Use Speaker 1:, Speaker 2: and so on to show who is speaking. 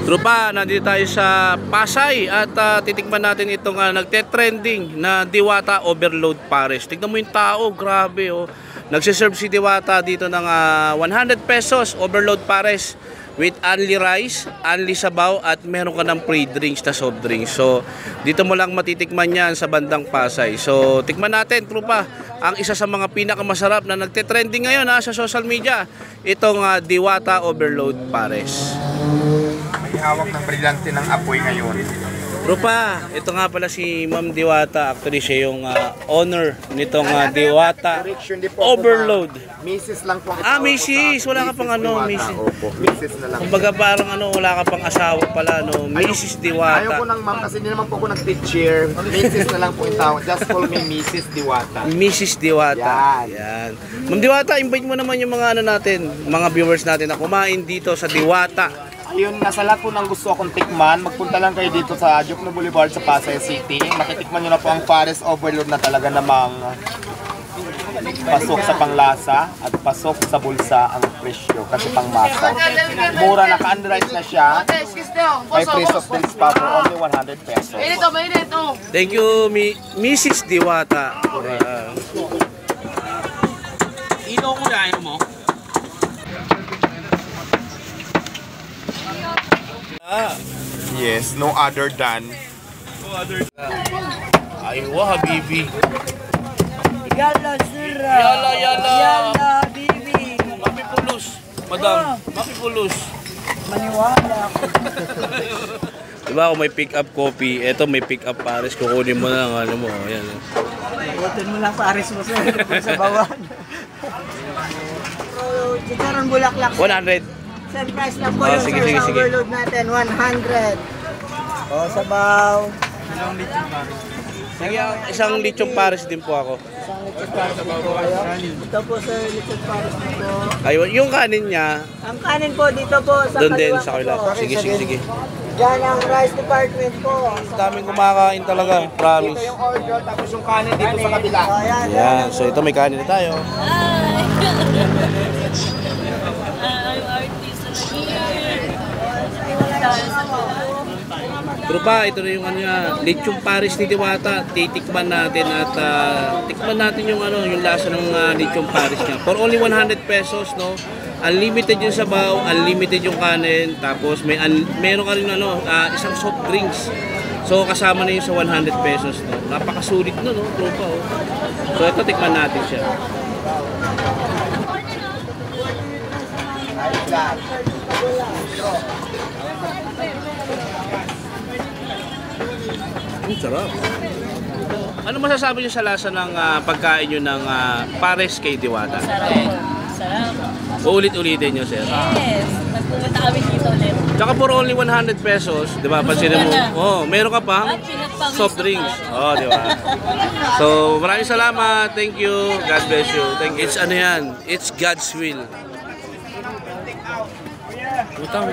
Speaker 1: Tropa, nandito tayo sa Pasay at titikman natin itong nagte-trending na Diwata Overload Pares. Tignan mo yung tao, grabe oh. Nagsiserve si Diwata dito ng 100 pesos Overload Pares with only rice, only sabaw at meron ka ng free drinks na soft drinks. So, dito mo lang matitikman yan sa bandang Pasay. So, tikman natin, tropa, ang isa sa mga pinakamasarap na nagte-trending ngayon sa social media, itong Diwata Overload Pares.
Speaker 2: May hawak ng brilyante ng apoy ngayon.
Speaker 1: Tropa, ito nga pala si Ma'am Diwata. Actually, siya yung owner nitong Diwata Overload.
Speaker 2: Mrs. lang po.
Speaker 1: Mrs. Wala ka pang Mrs.
Speaker 2: Opo, Mrs. na lang.
Speaker 1: Kumbaga parang wala ka pang asawa pala, Mrs. Diwata.
Speaker 2: Ayaw ko nang ma'am kasi hindi naman po ako nag-teacher. Mrs. na lang po yung tawag. Just call me Mrs. Diwata.
Speaker 1: Mrs. Diwata. Yan. Ma'am Diwata, invite mo naman yung mga natin, mga viewers natin na kumain dito sa Diwata.
Speaker 2: Ayun, nasa lahat po ng gusto akong tikman, magpunta lang kayo dito sa Jokno Boulevard sa Pasay City. Matitikman nyo na po ang Pares Overload na talaga namang pasok sa panglasa at pasok sa bulsa ang presyo kasi pang masa. Mura, naka-underize na siya. May free soft drinks pa for only 100 pesos.
Speaker 1: Thank you, Mrs. Diwata.
Speaker 3: Ino ko na mo.
Speaker 2: Yes, no other than.
Speaker 1: Aywa, habibi.
Speaker 4: Yalla, sira.
Speaker 1: Yalla, yalla.
Speaker 4: Yalla, bibi.
Speaker 1: Mapipulus, madam. Mapipulus.
Speaker 4: Maniwala ako.
Speaker 1: Diba kung may pick up coffee, eto may pick up Pares, kukunin mo na ang mo. Ayan.
Speaker 4: Butin mo lang Pares mo sa bawan. Chicharon bulaklak.
Speaker 1: 100.
Speaker 4: Same price lang po yung
Speaker 1: sige,
Speaker 4: sa
Speaker 1: sige.
Speaker 4: overload natin, 100. O, sabaw.
Speaker 1: Sige, isang lechong Pares din po ako.
Speaker 4: Isang lechon Pares po kayo. Ito po sa lechon Pares po.
Speaker 1: Ayun, yung kanin niya,
Speaker 4: Ang kanin po dito po sa
Speaker 1: doon din
Speaker 4: kaliwa
Speaker 1: sa kabila.
Speaker 4: po.
Speaker 1: Sige.
Speaker 4: Diyan ang rice department po.
Speaker 1: Daming kumakain talaga, promise.
Speaker 2: Ito yung order, tapos yung kanin dito sa kabila.
Speaker 4: O, yan.
Speaker 1: Yan, so ito may kanin na tayo. Tropa, ito na yung lechong Pares ni Diwata. Titikman natin at tikman natin yung yung lasa ng lechong Pares niya. For only 100 pesos, no? Unlimited yung sabaw, unlimited yung kanin, tapos meron ka rin isang soft drinks. So kasama na yung sa 100 pesos, no? Napakasulit no, tropa, oh. So ito tikman natin siya. Sarap. Ano masasabi niyo sa lasa ng pagkain niyo ng Pares kay Diwata?
Speaker 5: Sarap.
Speaker 1: Uulit-ulitin niyo, sir.
Speaker 5: Yes. Nagpupunta kami dito ulit.
Speaker 1: Tsaka for only 100 pesos, di ba? Pansinin mo, meron ka pa soft drinks. Di ba? So, maraming salamat. Thank you. God bless you. It's yan? It's God's will. Utang.